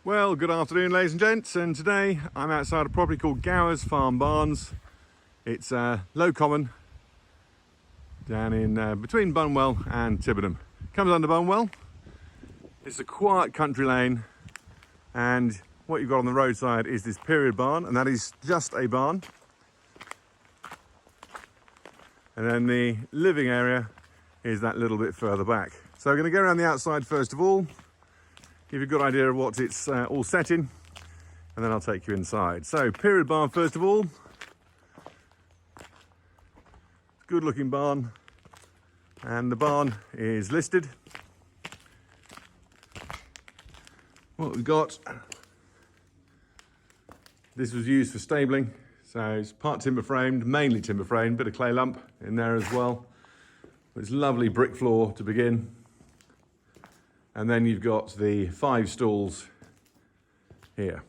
Well, good afternoon, ladies and gents, and today I'm outside a property called Gower's Farm Barns. It's low common down in between Bunwell and Tiverton. Comes under Bunwell. It's a quiet country lane, and what you've got on the roadside is this period barn, and that is just a barn. And then the living area is that little bit further back. So we're going to go around the outside first of all, give you a good idea of what it's all set in, and then I'll take you inside. So, period barn first of all. Good looking barn, and the barn is listed. What we've got, this was used for stabling, so it's part timber framed, mainly timber framed, bit of clay lump in there as well. It's lovely brick floor to begin. And then you've got the 5 stalls here.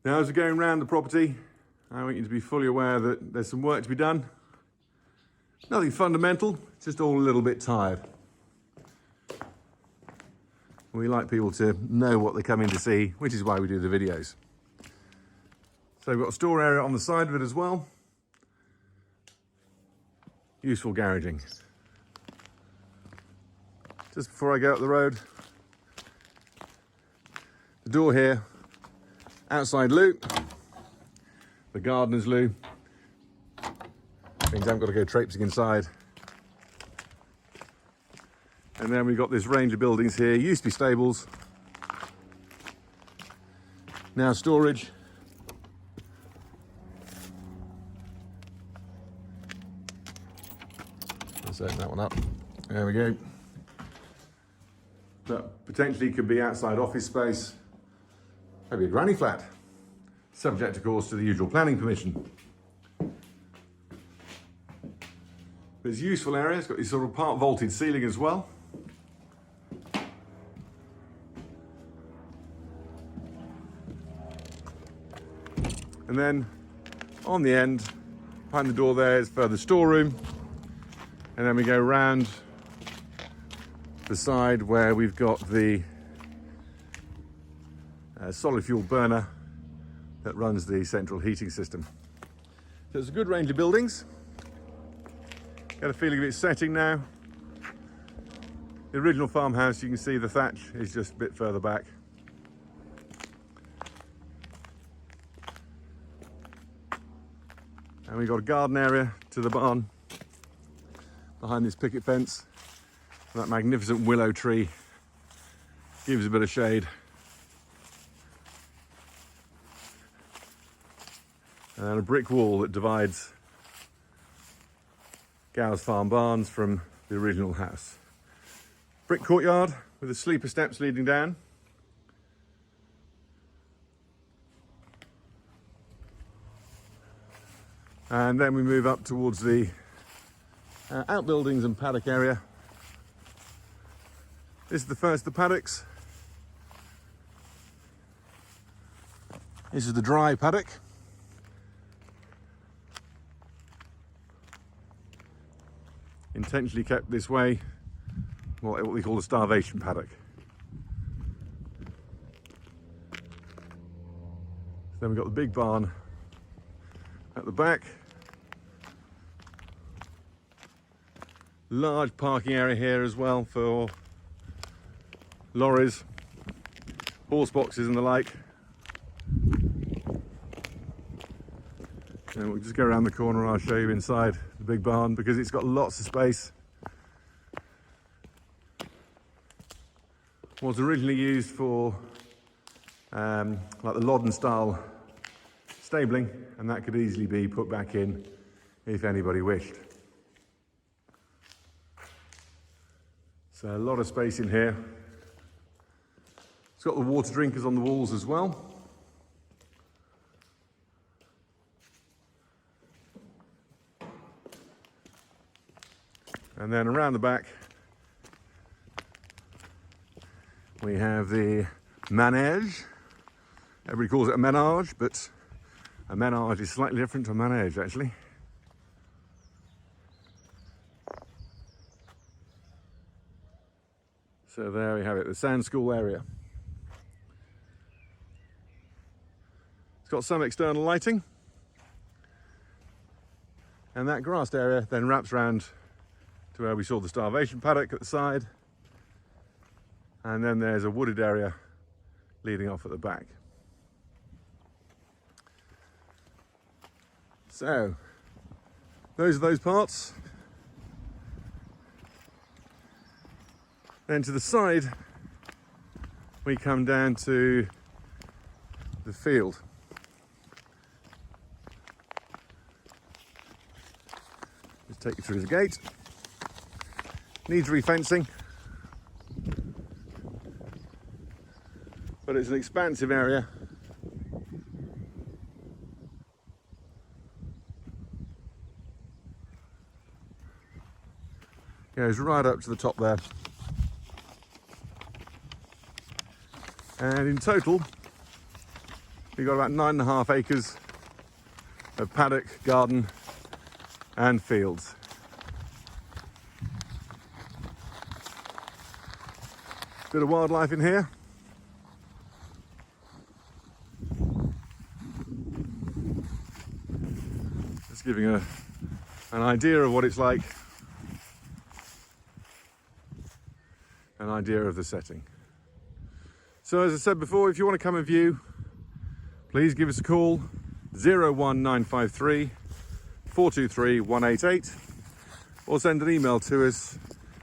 Now, as we're going around the property, I want you to be fully aware that there's some work to be done. Nothing fundamental, just all a little bit tired. We like people to know what they come in to see, which is why we do the videos. So we've got a store area on the side of it as well. Useful garaging. Just before I go up the road, the door here, outside loo, the gardener's loo, things haven't got to go traipsing inside. And then we've got this range of buildings here, used to be stables, now storage. Let's open that one up, there we go. That potentially could be outside office space, maybe a granny flat, subject of course to the usual planning permission. There's a useful area, it's got this sort of part vaulted ceiling as well. And then on the end, behind the door there is further storeroom, and then we go round the side where we've got the solid fuel burner that runs the central heating system. So it's a good range of buildings. Get a feeling of its setting now. The original farmhouse, you can see the thatch is just a bit further back. And we've got a garden area to the barn behind this picket fence. That magnificent willow tree gives a bit of shade. And a brick wall that divides Gower's Farm Barns from the original house. Brick courtyard with the sleeper steps leading down. And then we move up towards the outbuildings and paddock area. This is the first of the paddocks. This is the dry paddock. Intentionally kept this way, what we call the starvation paddock. Then we've got the big barn at the back. Large parking area here as well for lorries, horse boxes and the like. And we'll just go around the corner and I'll show you inside the big barn because it's got lots of space. Was originally used for like the Loddon style stabling, and that could easily be put back in if anybody wished. So a lot of space in here. It's got the water drinkers on the walls as well. And then around the back, we have the Manège. Everybody calls it a Manège, but a Manège is slightly different to a Manège actually. So there we have it, the sand school area. It's got some external lighting. And that grassed area then wraps round to where we saw the starvation paddock at the side. And then there's a wooded area leading off at the back. So, those are those parts. Then to the side, we come down to the field. Just take you through the gate. Needs refencing, but it's an expansive area. Goes right up to the top there. And in total, we've got about 9.5 acres of paddock, garden and fields. Bit of wildlife in here. Just giving an idea of what it's like. An idea of the setting. So as I said before, if you want to come and view, please give us a call, 01953 423 188, or send an email to us,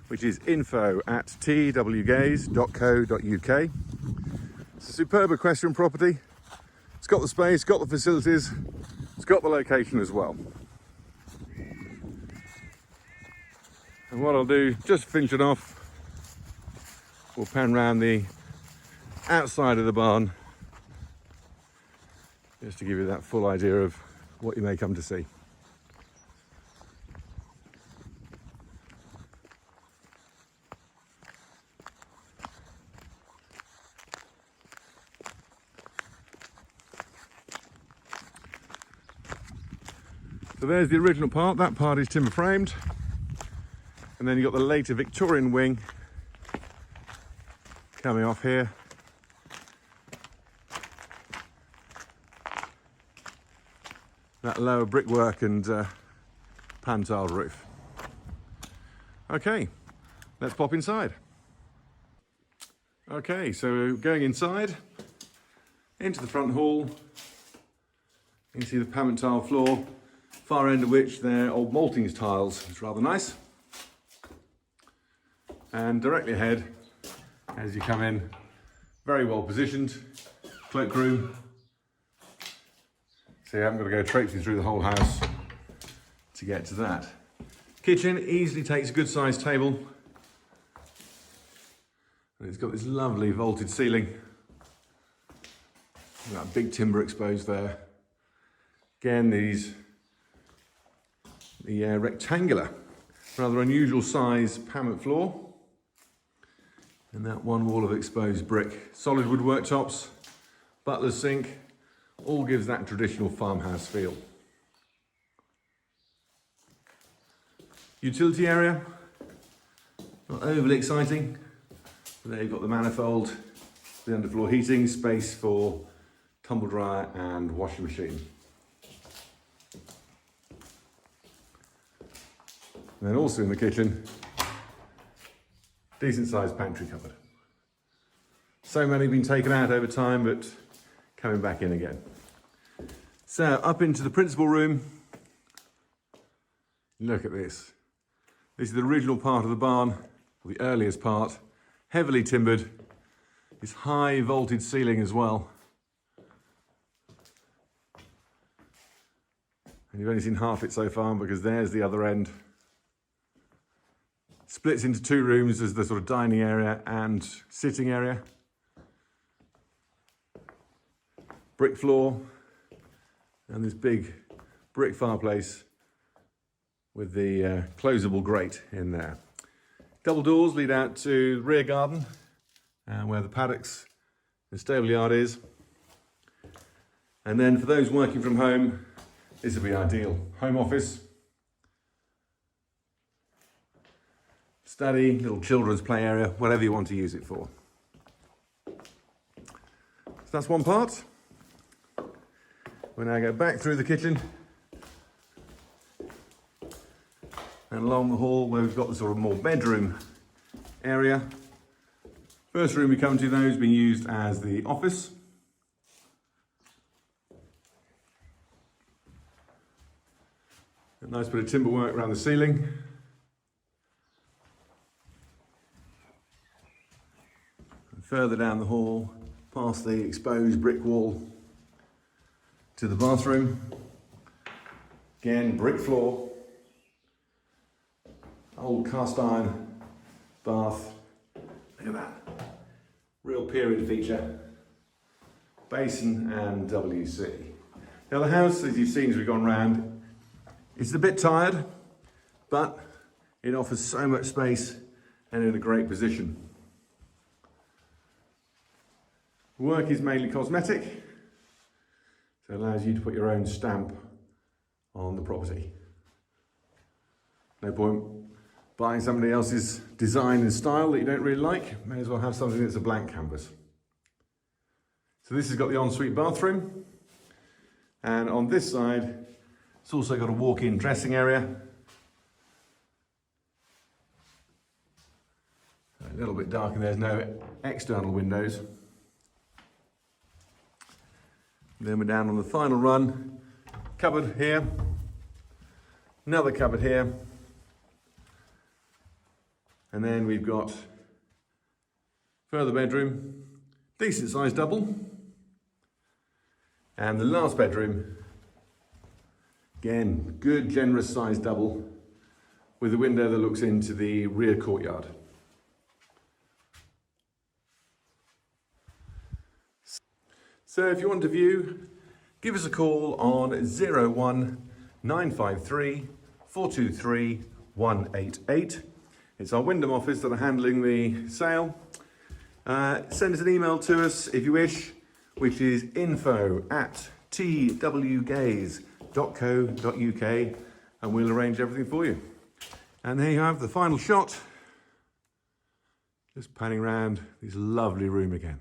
which is info@twgaze.co.uk. It's a superb equestrian property. It's got the space, got the facilities, it's got the location as well. And what I'll do, just to finish it off, we'll pan round the outside of the barn, just to give you that full idea of what you may come to see. So there's the original part. That part is timber framed, and then you've got the later Victorian wing coming off here. That lower brickwork and pan-tiled roof. Okay, let's pop inside. Okay, so going inside, into the front hall, you can see the pavement tile floor, far end of which they're old maltings tiles. It's rather nice. And directly ahead, as you come in, very well positioned, cloakroom. So you haven't got to go traipsing through the whole house to get to that. Kitchen easily takes a good sized table. And it's got this lovely vaulted ceiling. That big timber exposed there. Again, the rectangular, rather unusual size pavement floor. And that one wall of exposed brick. Solid wood worktops, butler's sink, all gives that traditional farmhouse feel. Utility area, not overly exciting. But there you've got the manifold, the underfloor heating, space for tumble dryer and washing machine. And then also in the kitchen, decent sized pantry cupboard. So many been taken out over time, but coming back in again. So up into the principal room. Look at this. This is the original part of the barn, or the earliest part, heavily timbered. This high vaulted ceiling as well. And you've only seen half it so far because there's the other end. Splits into two rooms as the sort of dining area and sitting area. Brick floor and this big brick fireplace with the closable grate in there. Double doors lead out to the rear garden where the paddocks and stable yard is. And then for those working from home, this will be ideal. Home office. study, little children's play area, whatever you want to use it for. So that's one part. We'll now go back through the kitchen and along the hall where we've got the sort of more bedroom area. First room we come to, though, has been used as the office. A nice bit of timber work around the ceiling. And further down the hall, past the exposed brick wall to the bathroom. Again, brick floor. Old cast iron bath. Look at that. Real period feature. Basin and WC. Now the house, as you've seen as we've gone round, it's a bit tired, but it offers so much space and in a great position. Work is mainly cosmetic, so it allows you to put your own stamp on the property. No point buying somebody else's design and style that you don't really like. May as well have something that's a blank canvas. So this has got the ensuite bathroom, and on this side it's also got a walk-in dressing area. A little bit dark and there's no external windows. Then we're down on the final run. Cupboard here, another cupboard here, and then we've got further bedroom, decent sized double, and the last bedroom, again, good generous sized double with a window that looks into the rear courtyard. So if you want to view, give us a call on 01953 423 188. It's our Wyndham office that are handling the sale. Send us an email to us if you wish, which is info@twgaze.co.uk, and we'll arrange everything for you. And there you have the final shot. Just panning around this lovely room again.